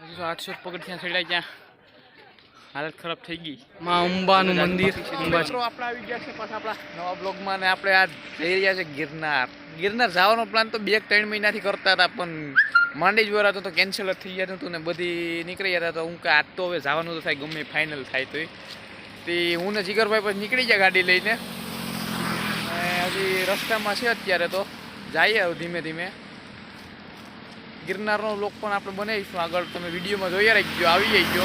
હજુ તો 800 પગથિયાં ચડ્યા ત્યાં હાલત ખરાબ થઈ ગઈ. માં અંબાનું મંદિર અંબા આપણે આવી ગયા છે પાછા આપણા નવા બ્લોગમાં ને આપણે આ જઈ રહ્યા છે ગિરનાર. ગિરનાર જવાનો પ્લાન તો 2-3 મહિનાથી કરતા હતા પણ માંડી જ વરાતો તો કેન્સલ જ થઈ જતું હતું ને બધી નીકળી ગયા હતા. તો હું કે આજ તો હવે જવાનું તો થાય ગમે ફાઇનલ થાય તો તે હું ને જીગરભાઈ પછી નીકળી ગયા ગાડી લઈને. હજી રસ્તામાં છે અત્યારે તો જઈએ ધીમે ધીમે. ગિરનારનો વ્લોગ પણ આપણે બનાવીશું આગળ, તમે વિડીયોમાં જોઈ રાખજો, આવી જઈજો.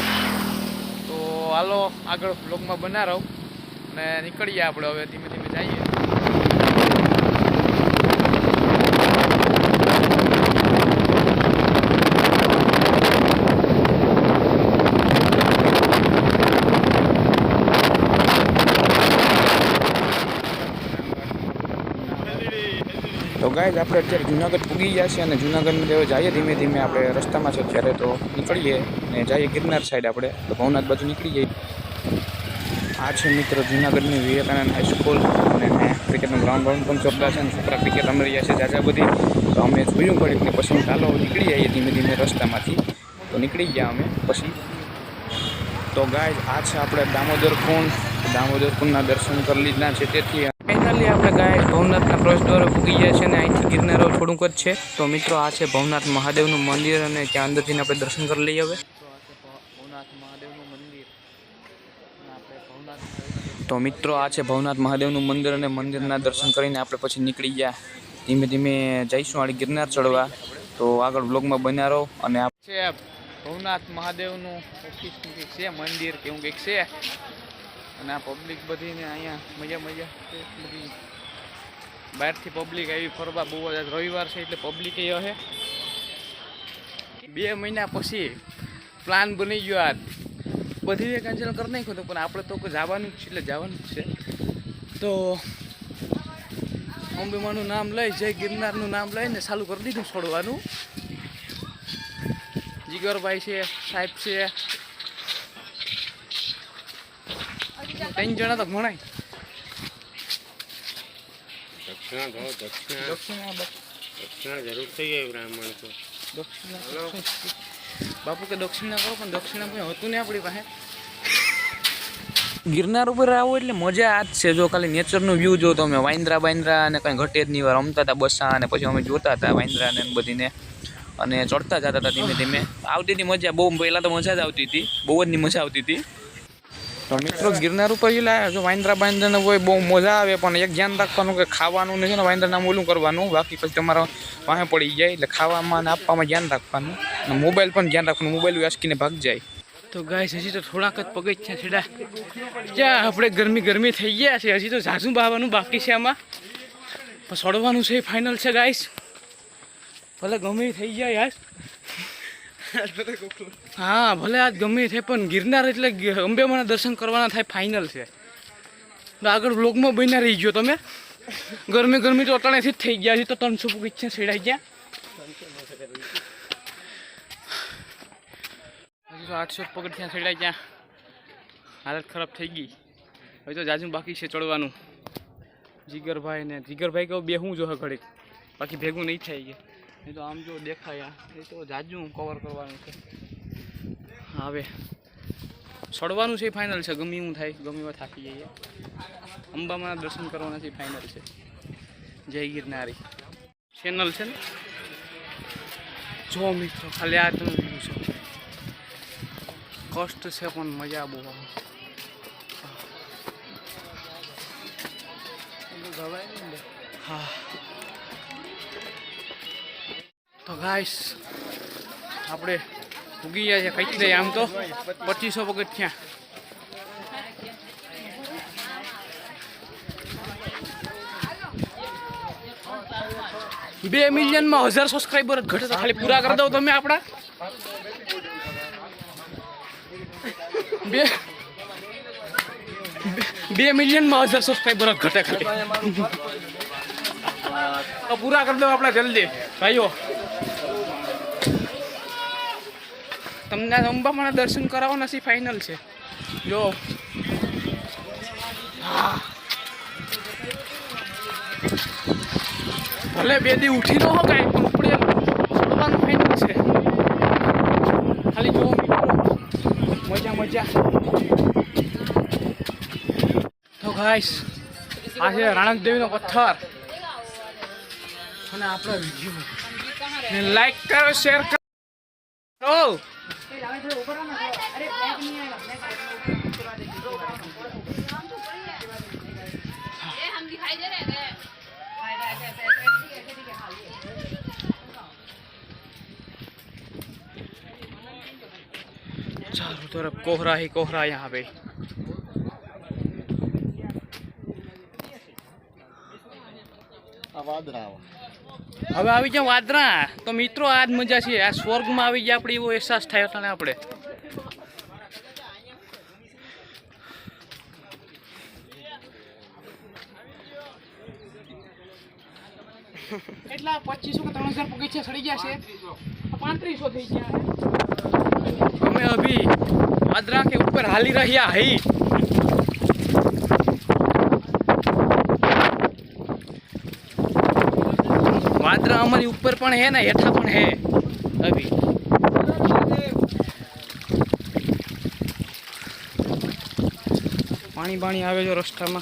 તો હાલો આગળ વ્લોગમાં બનાવો અને નીકળીએ આપણે હવે ધીમે ધીમે જઈએ. તો ગાઈઝ આપણે અત્યારે જુનાગઢ પૂગી ગયા છે અને જુનાગઢમાં હવે જઈએ ધીમે ધીમે. આપણે રસ્તામાં છે અત્યારે તો નીકળીએ ને જઈએ ગિરનાર સાઈડ. આપણે તો ભવનાથ બાજુ નીકળી જઈએ. આ છે મિત્રો જુનાગઢની વિવેકાનંદ હાઈસ્કૂલ અને ક્રિકેટનું ગ્રાઉન્ડ પણ જોરદાર છે અને છોકરા ક્રિકેટ રમી રહ્યા છે જાજા બધી. તો અમે જોયું પડી ને પછી ચાલો નીકળી જઈએ ધીમે ધીમે રસ્તામાંથી. તો નીકળી ગયા અમે પછી. તો ગાઈઝ આ છે આપણે દામોદર કુંડના દર્શન કરી લીધા છે. તેથી ફાઇનલી આપણે ગાઈઝ ભવનાથના પ્રવેશ દ્વારે પૂગી ગયા છે અને અહીંથી ગિરનાર થોડુંક જ છે. તો મિત્રો આ છે ભવનાથ મહાદેવનું મંદિર અને ત્યાં અંદરથી આપણે દર્શન કરી લઈએ હવે. તો મિત્રો આ છે ભવનાથ મહાદેવનું મંદિર અને મંદિરના દર્શન કરીને આપણે પછી નીકળી ગયા. ધીમે ધીમે જઈશું આડી ગિરનાર ચડવા. તો આગળ બ્લોગમાં બન્યા રહો. અને આ છે ભવનાથ મહાદેવનું છે મંદિર કેવું કંઈક છે. અને આ પબ્લિક બધીને અહીંયા મજા છે બધી. બહારથી પબ્લિક આવી ફરવા બહુ જ. રવિવાર છે એટલે પબ્લિક એ હશે. 2 મહિના પછી પ્લાન બની ગયો. આ બધી કેન્સલ કરી નાખ્યું હતું પણ આપણે તો જવાનું જ છે એટલે જવાનું જ છે. તો અંબેમાનું નામ લઈ જય ગિરનારનું નામ લઈને ચાલુ કરી દીધું છોડવાનું. જીગરભાઈ છે, સાહેબ છે, 3 જણા તો ઘણાય. દક્ષિણા જરૂર થઈ ગઈ બ્રાહ્મણ તો. બાપુ કે દક્ષિણા કરો પણ દક્ષિણા કોઈ હતું નહીં આપણી પાસે. ગિરનાર ઉપર આવો એટલે મજા આ જ છે. જો ખાલી નેચરનું વ્યૂ જો તમે વાંદરા અને કંઈ ઘટે જ નહીં. વાર રમતા હતા બસા અને પછી અમે જોતા હતા વાંદરાને બધીને અને ચડતા જતા હતા ધીમે ધીમે. આવતી હતી મજા બહુ. પહેલાં તો મજા જ આવતી હતી, બહુ જ મજા આવતી હતી. તો મિત્રો ગિરનાર ઉપર જો વાંદરાને હોય બહુ મજા આવે પણ એક ધ્યાન રાખવાનું કે ખાવાનું નથી ને વાંદરાને ઓલું કરવાનું. બાકી પછી તમારા વાહે પડી જાય એટલે ખાવામાં અને આપવામાં ધ્યાન રાખવાનું. અને મોબાઈલ પણ ધ્યાન રાખવાનું, મોબાઈલ વાસકીને ભાગ જાય. તો ગાઈસ હજી તો થોડાક જ પગથિયાં છેડા જ્યાં આપણે ગરમી થઈ ગયા છે. હજી તો ઝાઝું બહાવાનું બાકી છે. આમાં પણ સડવાનું છે ફાઇનલ છે ગાઈસ. ભલે ગમે થઈ જાય યાર. હા ભલે આજ ગમે થાય પણ ગિરનાર એટલે અંબેમાના દર્શન કરવાના થાય ફાઇનલ છે. તો આગળ બ્લોગમાં બન્યા રહી ગયો તમે. ગરમી તો અટાણેથી જ થઈ ગયા છે. તો 300 પગથિયાં છેડાઈ ગયા. હજુ તો 800 પગથિયાં ચડ્યા ત્યાં હાલત ખરાબ થઈ ગઈ. હવે તો જાજુ બાકી છે ચડવાનું. જીગરભાઈ કહું બે હું જો ઘડીક બાકી ભેગું નહીં થાય ગયા. એ તો આમ જો દેખાય એ તો જાજુ કવર કરવાનું છે. હવે ચડવાનું છે ફાઇનલ છે. ગમે એવું થાય ગમે એવા થાકી જઈએ. અંબામાના દર્શન કરવાના છે ફાઇનલ છે. જય ગિરનારી ચેનલ છે ને જો મિત્રો ખાલી આ તમે જોયું છે. કષ્ટ છે પણ મજા બહુ આવે. હા તો ગાઈસ આપણે ઉગી ગયા છે કંઈક નહીં. આમ તો 2500 પગથિયાં. બે મિલિયનમાં 1000 સબસ્ક્રાઈબર જ ઘટે તો ખાલી પૂરા કરી દો તમે આપણા. 2 મિલિયનમાં 1000 સબસ્ક્રાઈબર જ ઘટે ખાલી. તો પૂરા કરી દો આપણે જલ્દી ભાઈઓ. તમને અંબામાના દર્શન કરાવવાના છે ફાઇનલ છે. જો હા ભલે 2 દી ઉઠી ન હો કાંઈ પણ ઉપડે ચડવાનું ફાઇનલ છે. ખાલી જો મિત્રો મજા તો ગાઈસ આ છે રાણક દેવીનો પથ્થર અને આપણા વિડીયો લાઈક કરો શેર કરો चारों तरफ कोहरा ही कोहरा यहाँ पे હવે આવી ગયા વાદરા તો મિત્રો આજ મજા છે આ સ્વર્ગમાં આવી ગયા આપણે એવો અહેસાસ થાય એટલે આપણે એટલા 2500 કે 3000 પગથિયા ચડી ગયા છે 3500 થઈ ગયા અમે અભી વાદરા के ऊपर हाली રહ્યા હઈ वादरा हमारी ऊपर पण है ना हेठा पण है अभी पानी पानी आवे जो रस्ता में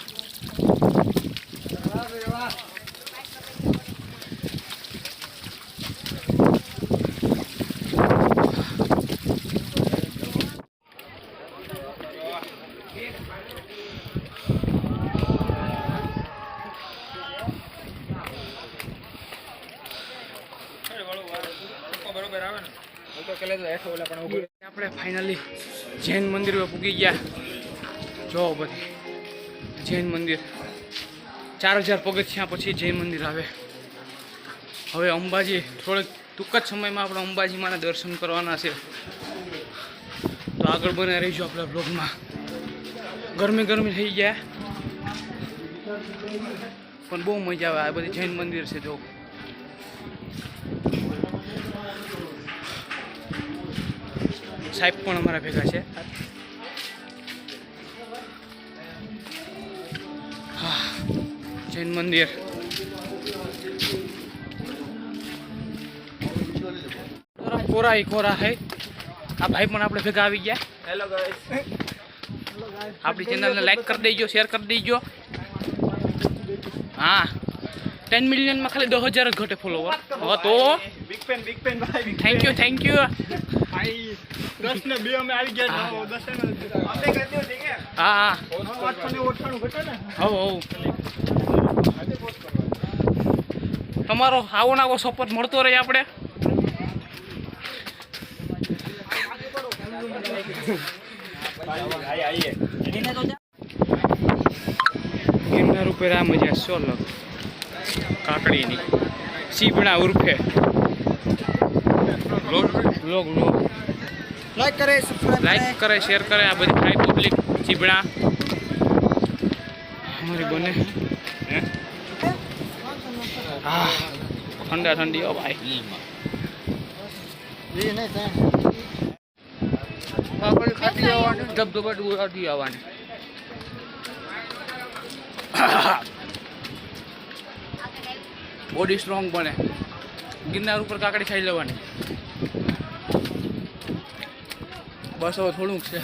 આપણે ફાઇનલી જૈન મંદિર પર પૂગી ગયા જો બધી જૈન મંદિર 4000 પગથિયા પછી જૈન મંદિર આવે હવે અંબાજી થોડેક ટૂંક જ સમયમાં આપણે અંબાજીમાંના દર્શન કરવાના છે તો આગળ બને રહીશું આપણા બ્લોગમાં ગરમી થઈ ગયા પણ બહુ મજા આવે આ બધી જૈન મંદિર છે જો સાહેબ પણ અમારા ભેગા છે જૈન મંદિર કોરા હે આ ભાઈ પણ આપણે ભેગા આવી ગયા હેલો ગાઈસ આપણી ચેનલને લાઈક કરી દેજો શેર કરી દેજો હા 10 મિલિયનમાં ખાલી 10000 જ ઘટે ફોલોવર હા તો બિગ પેન ભાઈ થેન્ક યુ ભાઈ 10 ને 2 અમે આવી ગયા 10 ને આપણે કરી દો ઠીક હે હા 98 ઘટે ને હો તમારો આવો નાવો સપોર્ટ મળતો રહે આપણે ગિરનાર ઉપર આ મજા સોલ કાકડીની સીબડા ઉર્ફે લોગ લાઈક કરે શેર કરે આ બધી ખાઈ પબ્લિક સીબડા અમારી બને હા ઠંડી હો ભાઈ ધબધબા ઉડાડી આવવાની બોડી સ્ટ્રોંગ બને ગિરનાર ઉપર કાકડી ખાઈ લેવાની બસ હવે થોડુંક છે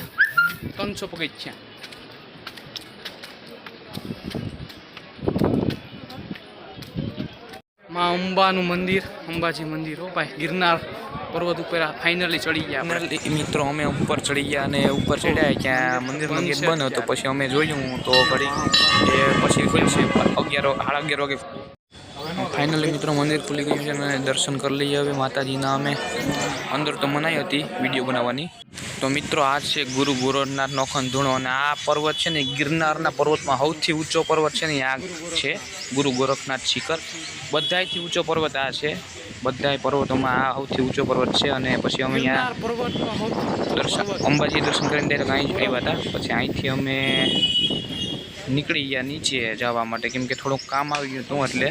300 પગથિયા માં અંબાનું મંદિર અંબાજી મંદિર હો ભાઈ ગિરનાર પર્વત ઉપર ફાઇનલી ચડી ગયા મિત્રો અમે ઉપર ચડી ગયા અને ઉપર ચડ્યા ત્યાં મંદિર બંધ હતો પછી અમે જોયું તો ઘડી એ પછી ખુલશે 11:30 વાગે ફાઇનલી મિત્રો મંદિર ખુલી ગયું છે અને દર્શન કરી લઈએ હવે માતાજીના અમે અંદર તો મનાઈ હતી વિડીયો બનાવવાની તો મિત્રો આ છે ગુરુ ગોરખનાથનો ખંધુણો અને આ પર્વત છે ને ગિરનારના પર્વતમાં સૌથી ઊંચો પર્વત છે ને આ છે ગુરુ ગોરખનાથ શિખર બધાયથી ઊંચો પર્વત આ છે બધાય પર્વતોમાં આ સૌથી ઊંચો પર્વત છે અને પછી અમે અહીંયા અંબાજી દર્શન કરીને ડાયરેક્ટ અહીં જ આવ્યા હતા પછી અહીંથી અમે નીકળી ગયા નીચે જવા માટે કેમ કે થોડુંક કામ આવી ગયું હતું એટલે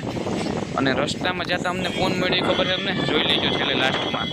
અને રસ્તામાં જતા અમને ફોન મળ્યો ખબર અમને જોઈ લેજો છેલ્લે લાસ્ટમાં